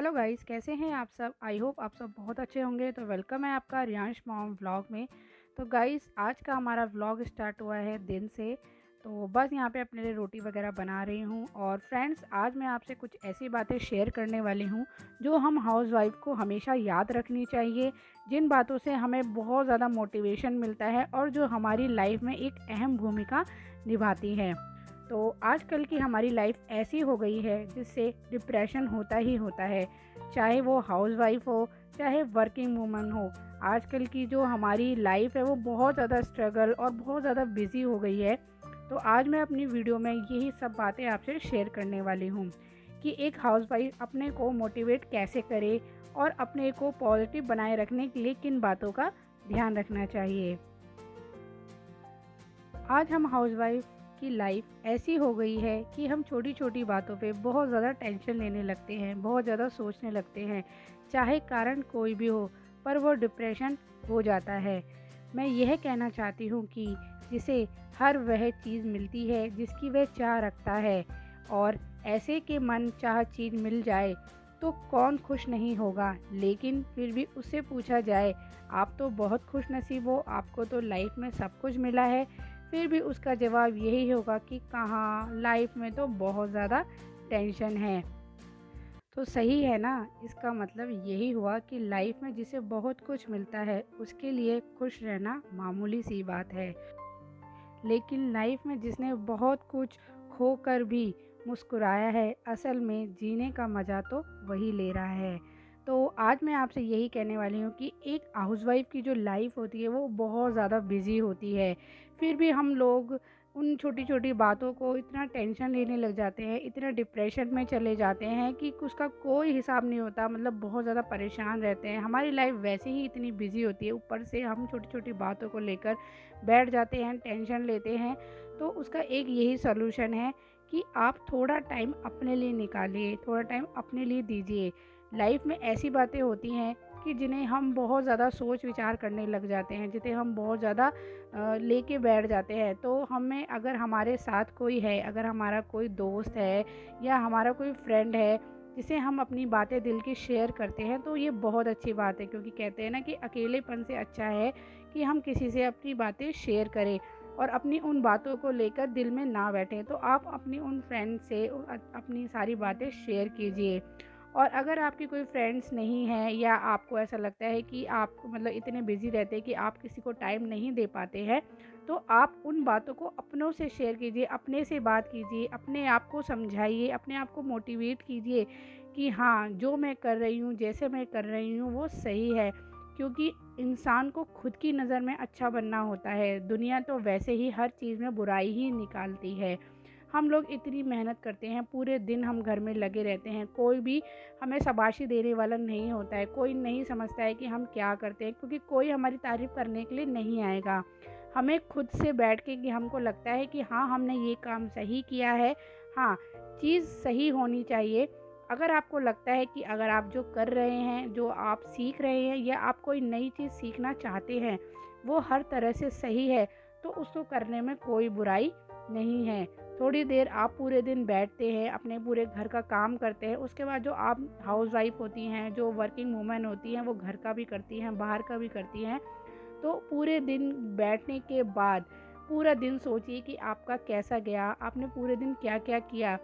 Hello guys, कैसे हैं आप सब। आई होप आप सब बहुत अच्छे होंगे। तो वेलकम है आपका रियांश मॉम व्लॉग में। तो गाइस, आज का हमारा व्लॉग स्टार्ट हुआ है दिन से। तो बस यहाँ पे अपने लिए रोटी वगैरह बना रही हूँ। और फ्रेंड्स, आज मैं आपसे कुछ ऐसी बातें शेयर करने वाली हूँ जो हम हाउसवाइफ को हमेशा याद रखनी चाहिए, जिन बातों से हमें बहुत ज़्यादा मोटिवेशन मिलता है और जो हमारी लाइफ में एक अहम भूमिका निभाती है। तो आजकल की हमारी लाइफ ऐसी हो गई है जिससे डिप्रेशन होता ही होता है, चाहे वो हाउसवाइफ हो चाहे वर्किंग वूमन हो। आजकल की जो हमारी लाइफ है वो बहुत ज़्यादा स्ट्रगल और बहुत ज़्यादा बिजी हो गई है। तो आज मैं अपनी वीडियो में यही सब बातें आपसे शेयर करने वाली हूँ कि एक हाउसवाइफ अपने को मोटिवेट कैसे करे और अपने को पॉजिटिव बनाए रखने के लिए किन बातों का ध्यान रखना चाहिए। आज हम हाउसवाइफ की लाइफ ऐसी हो गई है कि हम छोटी छोटी बातों पे बहुत ज़्यादा टेंशन लेने लगते हैं, बहुत ज़्यादा सोचने लगते हैं, चाहे कारण कोई भी हो, पर वो डिप्रेशन हो जाता है। मैं यह कहना चाहती हूँ कि जिसे हर वह चीज़ मिलती है जिसकी वह चाह रखता है, और ऐसे के मन चाह चीज़ मिल जाए तो कौन खुश नहीं होगा। लेकिन फिर भी उससे पूछा जाए, आप तो बहुत खुश नसीब हो, आपको तो लाइफ में सब कुछ मिला है, फिर भी उसका जवाब यही होगा कि कहाँ, लाइफ में तो बहुत ज़्यादा टेंशन है। तो सही है ना। इसका मतलब यही हुआ कि लाइफ में जिसे बहुत कुछ मिलता है उसके लिए खुश रहना मामूली सी बात है, लेकिन लाइफ में जिसने बहुत कुछ खोकर भी मुस्कुराया है, असल में जीने का मज़ा तो वही ले रहा है। तो आज मैं आपसे यही कहने वाली हूँ कि एक हाउसवाइफ की जो लाइफ होती है वो बहुत ज़्यादा बिजी होती है, फिर भी हम लोग उन छोटी छोटी बातों को इतना टेंशन लेने लग जाते हैं, इतना डिप्रेशन में चले जाते हैं कि उसका कोई हिसाब नहीं होता। मतलब बहुत ज़्यादा परेशान रहते हैं। हमारी लाइफ वैसे ही इतनी बिजी होती है, ऊपर से हम छोटी छोटी बातों को लेकर बैठ जाते हैं, टेंशन लेते हैं। तो उसका एक यही सॉल्यूशन है कि आप थोड़ा टाइम अपने लिए निकालिए, थोड़ा टाइम अपने लिए दीजिए। लाइफ में ऐसी बातें होती हैं कि जिन्हें हम बहुत ज़्यादा सोच विचार करने लग जाते हैं, जिन्हें हम बहुत ज़्यादा लेके बैठ जाते हैं। तो हमें, अगर हमारे साथ कोई है, अगर हमारा कोई दोस्त है या हमारा कोई फ्रेंड है जिसे हम अपनी बातें दिल की शेयर करते हैं, तो ये बहुत अच्छी बात है। क्योंकि कहते हैं ना कि अकेलेपन से अच्छा है कि हम किसी से अपनी बातें शेयर करें और अपनी उन बातों को लेकर दिल में ना बैठें। तो आप अपनी उन फ्रेंड से अपनी सारी बातें शेयर कीजिए। और अगर आपकी कोई फ्रेंड्स नहीं है या आपको ऐसा लगता है कि आप मतलब इतने बिजी रहते हैं कि आप किसी को टाइम नहीं दे पाते हैं, तो आप उन बातों को अपनों से शेयर कीजिए, अपने से बात कीजिए, अपने आप को समझाइए, अपने आप को मोटिवेट कीजिए कि हाँ, जो मैं कर रही हूँ, जैसे मैं कर रही हूँ वो सही है। क्योंकि इंसान को खुद की नज़र में अच्छा बनना होता है। दुनिया तो वैसे ही हर चीज़ में बुराई ही निकालती है। हम लोग इतनी मेहनत करते हैं, पूरे दिन हम घर में लगे रहते हैं, कोई भी हमें शाबाशी देने वाला नहीं होता है, कोई नहीं समझता है कि हम क्या करते हैं, क्योंकि कोई हमारी तारीफ़ करने के लिए नहीं आएगा। हमें खुद से बैठ के कि हमको लगता है कि हाँ, हमने ये काम सही किया है। हाँ, चीज़ सही होनी चाहिए। अगर आपको लगता है कि अगर आप जो कर रहे हैं, जो आप सीख रहे हैं या आप कोई नई चीज़ सीखना चाहते हैं, वो हर तरह से सही है, तो उसको करने में कोई बुराई नहीं है। थोड़ी देर आप पूरे दिन बैठते हैं, अपने पूरे घर का काम करते हैं, उसके बाद जो आप हाउसवाइफ होती हैं, जो वर्किंग वूमेन होती हैं, वो घर का भी करती हैं, बाहर का भी करती हैं। तो पूरे दिन बैठने के बाद पूरा दिन सोचिए कि आपका कैसा गया, आपने पूरे दिन क्या क्या किया।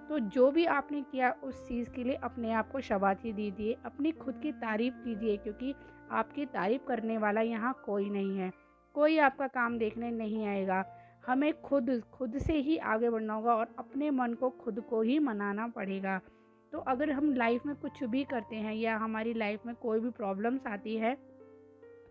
तो जो भी आपने किया उस चीज़ के लिए अपने आप को शाबाशी दीजिए, अपनी खुद की तारीफ़ कीजिए, क्योंकि आपकी तारीफ़ करने वाला यहाँ कोई नहीं है। कोई आपका काम देखने नहीं आएगा। हमें खुद खुद से ही आगे बढ़ना होगा और अपने मन को खुद को ही मनाना पड़ेगा। तो अगर हम लाइफ में कुछ भी करते हैं या हमारी लाइफ में कोई भी प्रॉब्लम्स आती है,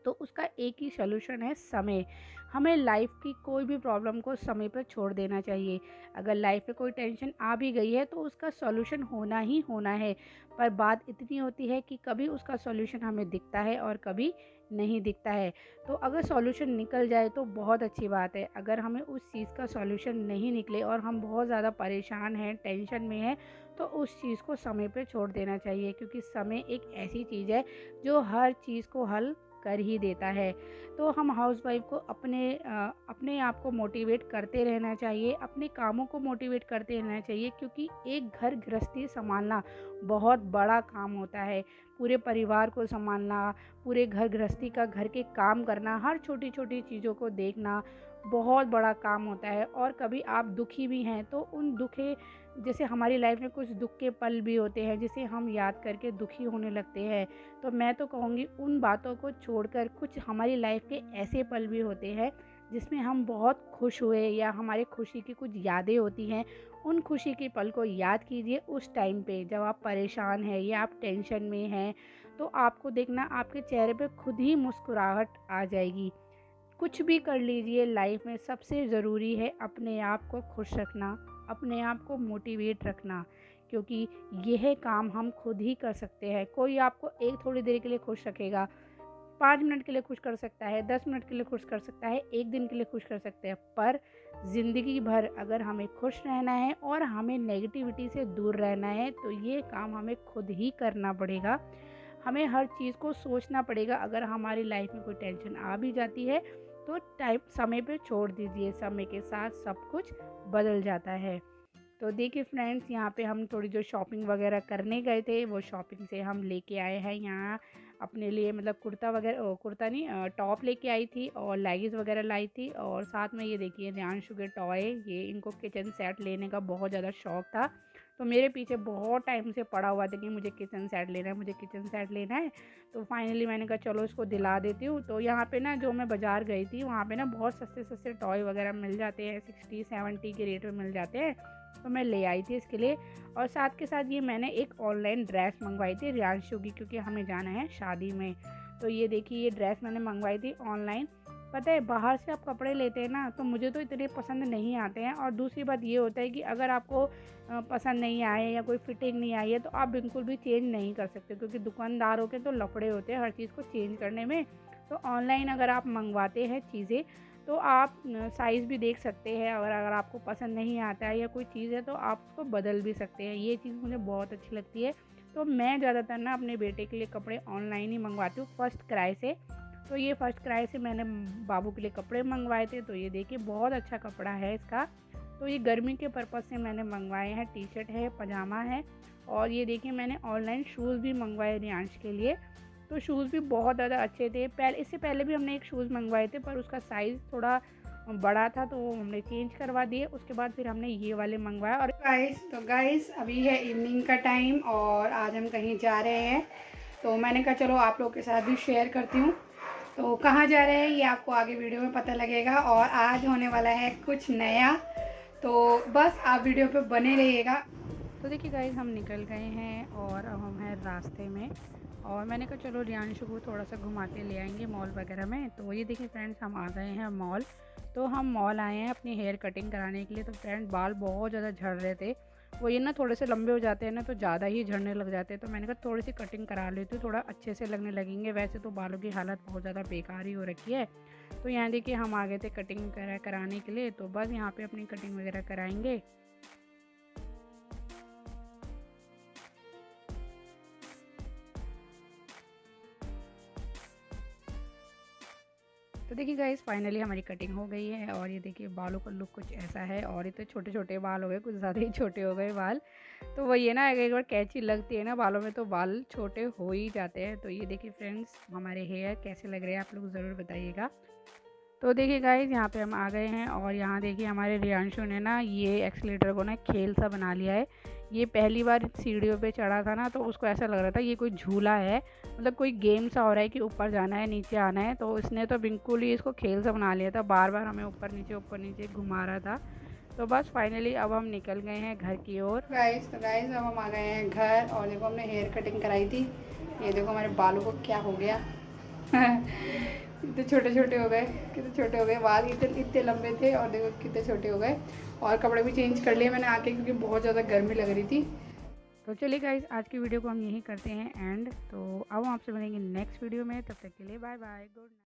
तो उसका एक ही सॉल्यूशन है समय। हमें लाइफ की कोई भी प्रॉब्लम को समय पर छोड़ देना चाहिए। अगर लाइफ में कोई टेंशन आ भी गई है तो उसका सॉल्यूशन होना ही होना है। पर बात इतनी होती है कि कभी उसका सॉल्यूशन हमें दिखता है और कभी नहीं दिखता है। तो अगर सॉल्यूशन निकल जाए तो बहुत अच्छी बात है। अगर हमें उस चीज़ का सॉल्यूशन नहीं निकले और हम बहुत ज़्यादा परेशान हैं, टेंशन में हैं, तो उस चीज़ को समय पे छोड़ देना चाहिए। क्योंकि समय एक ऐसी चीज़ है जो हर चीज़ को हल कर ही देता है। तो हम हाउसवाइफ को अपने आप को मोटिवेट करते रहना चाहिए, अपने कामों को मोटिवेट करते रहना चाहिए, क्योंकि एक घर गृहस्थी संभालना बहुत बड़ा काम होता है। पूरे परिवार को संभालना, पूरे घर गृहस्थी का घर के काम करना, हर छोटी छोटी चीज़ों को देखना बहुत बड़ा काम होता है। और कभी आप दुखी भी हैं तो उन दुखे, जैसे हमारी लाइफ में कुछ दुख के पल भी होते हैं जिसे हम याद करके दुखी होने लगते हैं, तो मैं तो कहूँगी उन बातों को छोड़कर कुछ हमारी लाइफ के ऐसे पल भी होते हैं जिसमें हम बहुत खुश हुए या हमारे खुशी की कुछ यादें होती हैं। उन खुशी के पल को याद कीजिए उस टाइम पे जब आप परेशान हैं या आप टेंशन में हैं, तो आपको देखना आपके चेहरे पे खुद ही मुस्कुराहट आ जाएगी। कुछ भी कर लीजिए लाइफ में, सबसे ज़रूरी है अपने आप को खुश रखना, अपने आप को मोटिवेट रखना, क्योंकि यह काम हम खुद ही कर सकते हैं। कोई आपको एक थोड़ी देर के लिए खुश रखेगा, 5 मिनट के लिए खुश कर सकता है, 10 मिनट के लिए खुश कर सकता है, 1 दिन के लिए खुश कर सकते हैं, पर ज़िंदगी भर अगर हमें खुश रहना है और हमें नेगेटिविटी से दूर रहना है तो ये काम हमें खुद ही करना पड़ेगा। हमें हर चीज़ को सोचना पड़ेगा। अगर हमारी लाइफ में कोई टेंशन आ भी जाती है तो टाइम समय पे छोड़ दीजिए, समय के साथ सब कुछ बदल जाता है। तो देखिए फ्रेंड्स, यहाँ पे हम थोड़ी जो शॉपिंग वगैरह करने गए थे, वो शॉपिंग से हम लेके आए हैं यहाँ अपने लिए, मतलब कुर्ता वगैरह, कुर्ता नहीं, टॉप लेके आई थी और लेगिंग्स वगैरह लाई थी। और साथ में ये देखिए रियांशु के टॉय, ये इनको किचन सेट लेने का बहुत ज़्यादा शौक़ था, तो मेरे पीछे बहुत टाइम से पड़ा हुआ था कि मुझे किचन सेट लेना है, मुझे किचन सेट लेना है। तो फाइनली मैंने कहा चलो इसको दिला देती हूँ। तो यहाँ पे ना जो मैं बाज़ार गई थी वहाँ पे ना बहुत सस्ते सस्ते टॉय वगैरह मिल जाते हैं, 60-70 के रेट में मिल जाते हैं, तो मैं ले आई थी इसके लिए। और साथ के साथ ये मैंने एक ऑनलाइन ड्रेस मंगवाई थी रियांशु की, क्योंकि हमें जाना है शादी में। तो ये देखिए ये ड्रेस मैंने मंगवाई थी ऑनलाइन। पता है बाहर से आप कपड़े लेते हैं ना तो मुझे तो इतने पसंद नहीं आते हैं, और दूसरी बात ये होता है कि अगर आपको पसंद नहीं आए या कोई फिटिंग नहीं आई है तो आप बिल्कुल भी चेंज नहीं कर सकते, क्योंकि दुकानदारों के तो लफड़े होते हैं हर चीज़ को चेंज करने में। तो ऑनलाइन अगर आप मंगवाते हैं चीज़ें तो आप साइज़ भी देख सकते हैं, अगर आपको पसंद नहीं आता है या कोई चीज़ है तो आप उसको बदल भी सकते हैं। ये चीज़ मुझे बहुत अच्छी लगती है। तो मैं ज़्यादातर ना अपने बेटे के लिए कपड़े ऑनलाइन ही मंगवाती हूँ फर्स्ट क्राई से। तो ये फर्स्ट क्राई से मैंने बाबू के लिए कपड़े मंगवाए थे। तो ये देखिए बहुत अच्छा कपड़ा है इसका। तो ये गर्मी के पर्पज़ से मैंने मंगवाए हैं, टी शर्ट है, पजामा है। और ये देखिए मैंने ऑनलाइन शूज़ भी मंगवाए रियांश के लिए, तो शूज़ भी बहुत ज़्यादा अच्छे थे। इससे पहले भी हमने एक शूज़ मंगवाए थे पर उसका साइज़ थोड़ा बड़ा था तो हमने चेंज करवा दिए। उसके बाद फिर हमने ये वाले मंगवाया। और गाइस अभी है इवनिंग का टाइम और आज हम कहीं जा रहे हैं, तो मैंने कहा चलो आप लोग के साथ भी शेयर करती हूँ। तो कहाँ जा रहे हैं ये आपको आगे वीडियो में पता लगेगा, और आज होने वाला है कुछ नया, तो बस आप वीडियो पे बने रहिएगा। तो देखिए गाइस हम निकल गए हैं और अब हम हैं रास्ते में, और मैंने कहा चलो रियांशु को थोड़ा सा घुमा के ले आएंगे मॉल वगैरह में। तो ये देखिए फ्रेंड्स हम आ गए हैं मॉल। तो हम मॉल आए हैं अपनी हेयर कटिंग कराने के लिए। तो फ्रेंड बाल बहुत ज़्यादा झड़ रहे थे, वो ये ना थोड़े से लंबे हो जाते हैं ना तो ज़्यादा ही झड़ने लग जाते हैं। तो मैंने कहा थोड़ी सी कटिंग करा लेती हूँ, थोड़ा अच्छे से लगने लगेंगे। वैसे तो बालों की हालत बहुत ज़्यादा बेकार ही हो रखी है। तो यहाँ देखिए हम आ गए थे कटिंग कराने के लिए, तो बस यहाँ पे अपनी कटिंग वगैरह कराएंगे। तो देखिए गाइस फाइनली हमारी कटिंग हो गई है, और ये देखिए बालों का लुक कुछ ऐसा है। और इतने छोटे छोटे बाल हो गए, कुछ ज़्यादा ही छोटे हो गए बाल। तो वही है ना, एक बार कैंची लगती है ना बालों में तो बाल छोटे हो ही जाते हैं। तो ये देखिए फ्रेंड्स हमारे हेयर कैसे लग रहे हैं आप लोग ज़रूर बताइएगा। तो देखिए गाइस यहाँ पे हम आ गए हैं, और यहाँ देखिए हमारे रियांशु ने ना ये एक्सीलेटर को ना खेल सा बना लिया है। ये पहली बार सीढ़ियों पे चढ़ा था ना तो उसको ऐसा लग रहा था ये कोई झूला है, मतलब कोई गेम सा हो रहा है कि ऊपर जाना है नीचे आना है। तो इसने तो बिल्कुल ही इसको खेल सा बना लिया था, बार बार हमें ऊपर नीचे घुमा रहा था। तो बस फाइनली अब हम निकल गए हैं घर की ओर। तो गाइस अब हम आ गए हैं घर, और देखो हमने हेयर कटिंग कराई थी। ये देखो हमारे बालों को क्या हो गया कितने छोटे छोटे हो गए बाल, इतने लंबे थे और देखो कितने छोटे हो गए। और कपड़े भी चेंज कर लिए मैंने आके, क्योंकि बहुत ज़्यादा गर्मी लग रही थी। तो चलिए गाइस आज की वीडियो को हम यहीं करते हैं एंड। तो अब हम आपसे मिलेंगे नेक्स्ट वीडियो में, तब तक के लिए बाय बाय, गुड नाइट।